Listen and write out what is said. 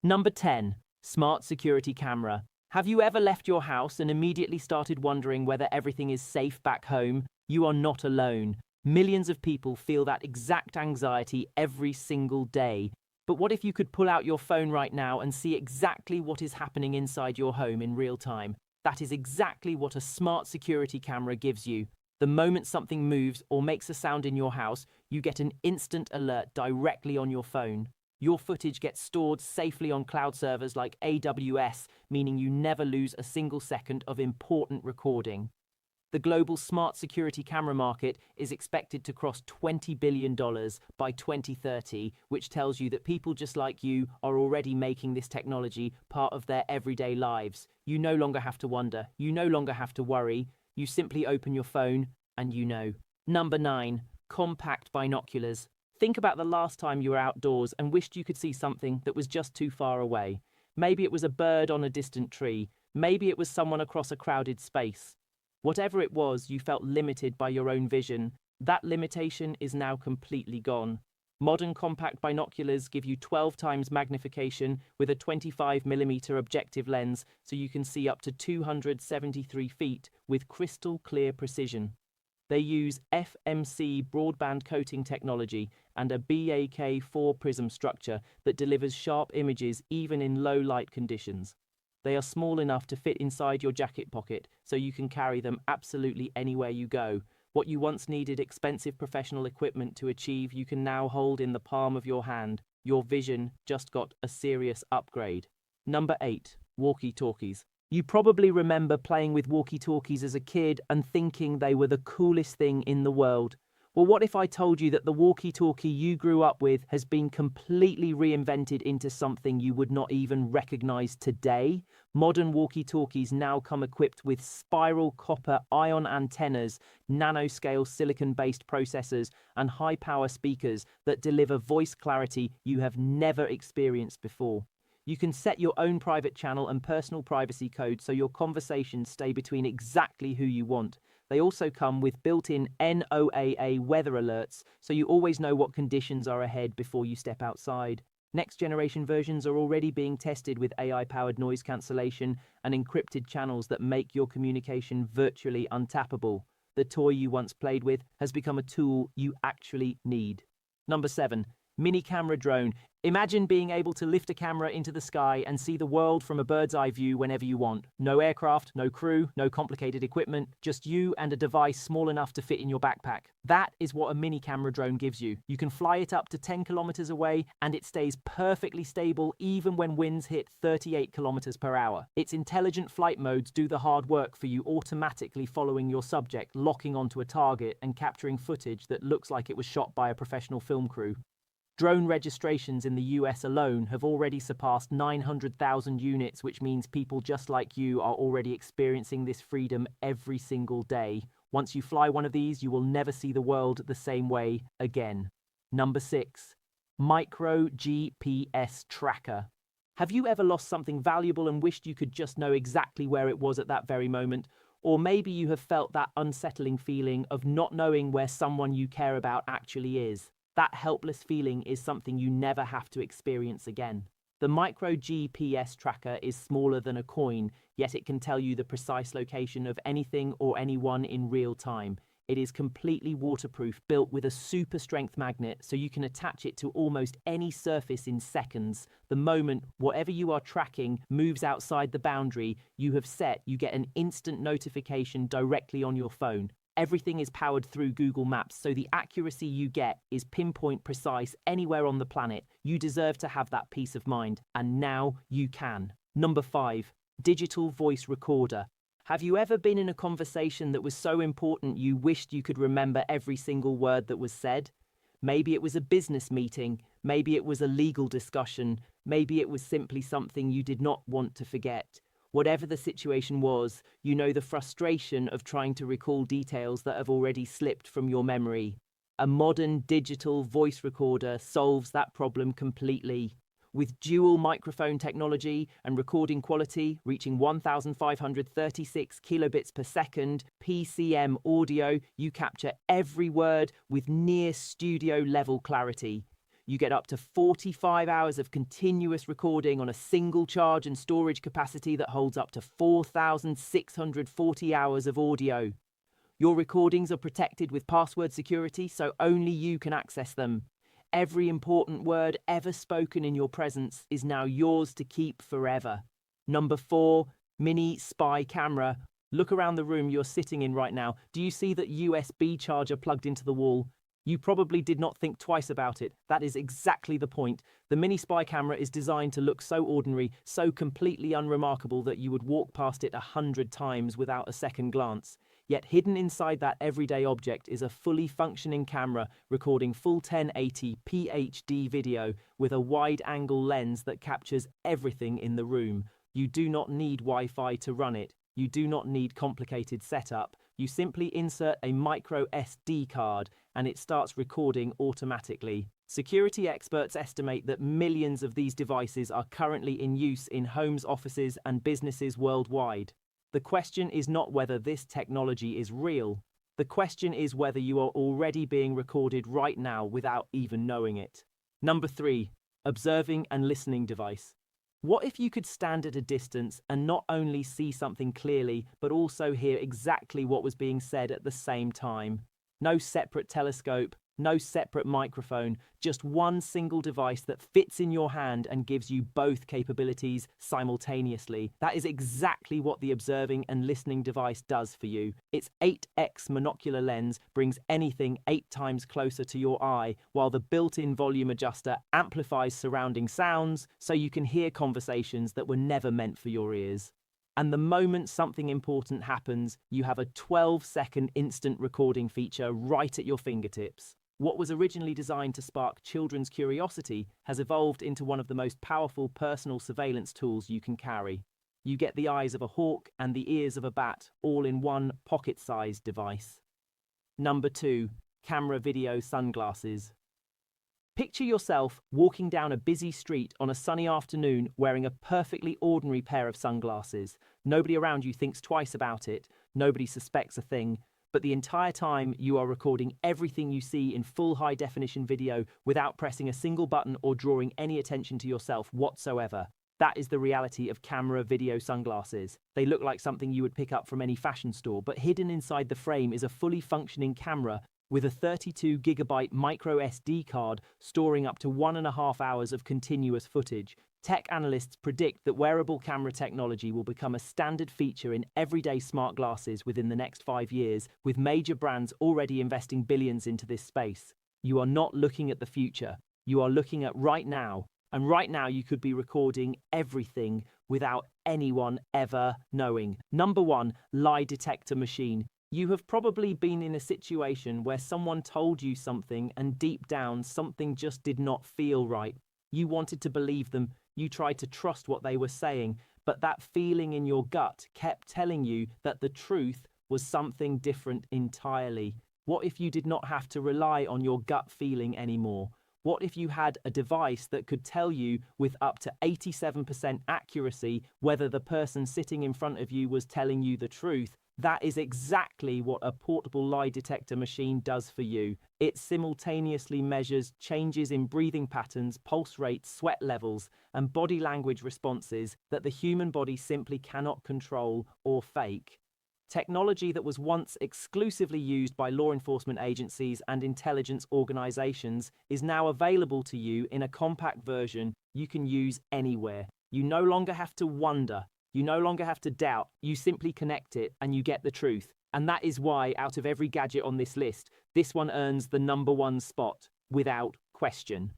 Number 10. Smart security camera. Have you ever left your house and immediately started wondering whether everything is safe back home? You are not alone. Millions of people feel that exact anxiety every single day. But what if you could pull out your phone right now and see exactly what is happening inside your home in real time? That is exactly what a smart security camera gives you. The moment something moves or makes a sound in your house, you get an instant alert directly on your phone. Your footage gets stored safely on cloud servers like AWS, meaning you never lose a single second of important recording. The global smart security camera market is expected to cross $20 billion by 2030, which tells you that people just like you are already making this technology part of their everyday lives. You no longer have to wonder. You no longer have to worry. You simply open your phone and you know. Number 9. Compact binoculars. Think about the last time you were outdoors and wished you could see something that was just too far away. Maybe it was a bird on a distant tree. Maybe it was someone across a crowded space. Whatever it was, you felt limited by your own vision. That limitation is now completely gone. Modern compact binoculars give you 12 times magnification with a 25mm objective lens, so you can see up to 273 feet with crystal clear precision. They use FMC broadband coating technology and a BAK4 prism structure that delivers sharp images even in low light conditions. They are small enough to fit inside your jacket pocket, so you can carry them absolutely anywhere you go. What you once needed expensive professional equipment to achieve, you can now hold in the palm of your hand. Your vision just got a serious upgrade. Number 8. Walkie-talkies. You probably remember playing with walkie-talkies as a kid and thinking they were the coolest thing in the world. Well, what if I told you that the walkie-talkie you grew up with has been completely reinvented into something you would not even recognize today? Modern walkie-talkies now come equipped with spiral copper ion antennas, nanoscale silicon-based processors, and high-power speakers that deliver voice clarity you have never experienced before. You can set your own private channel and personal privacy code so your conversations stay between exactly who you want. They also come with built-in NOAA weather alerts, so you always know what conditions are ahead before you step outside. Next-generation versions are already being tested with AI-powered noise cancellation and encrypted channels that make your communication virtually untappable. The toy you once played with has become a tool you actually need. Number 7. Mini camera drone. Imagine being able to lift a camera into the sky and see the world from a bird's eye view whenever you want. No aircraft, no crew, no complicated equipment, just you and a device small enough to fit in your backpack. That is what a mini camera drone gives you. You can fly it up to 10 kilometers away and it stays perfectly stable even when winds hit 38 kilometers per hour. Its intelligent flight modes do the hard work for you, automatically following your subject, locking onto a target and capturing footage that looks like it was shot by a professional film crew. Drone registrations in the US alone have already surpassed 900,000 units, which means people just like you are already experiencing this freedom every single day. Once you fly one of these, you will never see the world the same way again. Number 6. Micro GPS tracker. Have you ever lost something valuable and wished you could just know exactly where it was at that very moment? Or maybe you have felt that unsettling feeling of not knowing where someone you care about actually is. That helpless feeling is something you never have to experience again. The micro GPS tracker is smaller than a coin, yet it can tell you the precise location of anything or anyone in real time. It is completely waterproof, built with a super strength magnet, so you can attach it to almost any surface in seconds. The moment whatever you are tracking moves outside the boundary you have set, you get an instant notification directly on your phone. Everything is powered through Google Maps, so the accuracy you get is pinpoint precise anywhere on the planet. You deserve to have that peace of mind, and now you can. Number 5. Digital voice recorder. Have you ever been in a conversation that was so important you wished you could remember every single word that was said? Maybe it was a business meeting, maybe it was a legal discussion, maybe it was simply something you did not want to forget. Whatever the situation was, you know the frustration of trying to recall details that have already slipped from your memory. A modern digital voice recorder solves that problem completely. With dual microphone technology and recording quality reaching 1,536 kilobits per second, PCM audio, you capture every word with near studio level clarity. You get up to 45 hours of continuous recording on a single charge and storage capacity that holds up to 4,640 hours of audio. Your recordings are protected with password security, so only you can access them. Every important word ever spoken in your presence is now yours to keep forever. Number 4, mini spy camera. Look around the room you're sitting in right now. Do you see that USB charger plugged into the wall? You probably did not think twice about it. That is exactly the point. The mini spy camera is designed to look so ordinary, so completely unremarkable that you would walk past it 100 times without a second glance. Yet hidden inside that everyday object is a fully functioning camera recording full 1080 PhD video with a wide-angle lens that captures everything in the room. You do not need Wi-Fi to run it. You do not need complicated setup. You simply insert a micro SD card and it starts recording automatically. Security experts estimate that millions of these devices are currently in use in homes, offices, and businesses worldwide. The question is not whether this technology is real. The question is whether you are already being recorded right now without even knowing it. Number 3, observing and listening device. What if you could stand at a distance and not only see something clearly, but also hear exactly what was being said at the same time? No separate telescope, no separate microphone, just one single device that fits in your hand and gives you both capabilities simultaneously. That is exactly what the observing and listening device does for you. Its 8x monocular lens brings anything 8 times closer to your eye, while the built-in volume adjuster amplifies surrounding sounds so you can hear conversations that were never meant for your ears. And the moment something important happens, you have a 12-second instant recording feature right at your fingertips. What was originally designed to spark children's curiosity has evolved into one of the most powerful personal surveillance tools you can carry. You get the eyes of a hawk and the ears of a bat, all in one pocket-sized device. Number 2, camera video sunglasses. Picture yourself walking down a busy street on a sunny afternoon wearing a perfectly ordinary pair of sunglasses. Nobody around you thinks twice about it, nobody suspects a thing, but the entire time you are recording everything you see in full high-definition video without pressing a single button or drawing any attention to yourself whatsoever. That is the reality of camera video sunglasses. They look like something you would pick up from any fashion store, but hidden inside the frame is a fully functioning camera with a 32GB micro SD card storing up to 1.5 hours of continuous footage. Tech analysts predict that wearable camera technology will become a standard feature in everyday smart glasses within the next 5 years, with major brands already investing billions into this space. You are not looking at the future. You are looking at right now. And right now you could be recording everything without anyone ever knowing. Number 1, lie detector machine. You have probably been in a situation where someone told you something and deep down something just did not feel right. You wanted to believe them, you tried to trust what they were saying, but that feeling in your gut kept telling you that the truth was something different entirely. What if you did not have to rely on your gut feeling anymore? What if you had a device that could tell you with up to 87% accuracy whether the person sitting in front of you was telling you the truth? That is exactly what a portable lie detector machine does for you. It simultaneously measures changes in breathing patterns, pulse rates, sweat levels, and body language responses that the human body simply cannot control or fake. Technology that was once exclusively used by law enforcement agencies and intelligence organizations is now available to you in a compact version you can use anywhere. You no longer have to wonder. You no longer have to doubt, you simply connect it and you get the truth. And that is why, out of every gadget on this list, this one earns the number 1 spot, without question.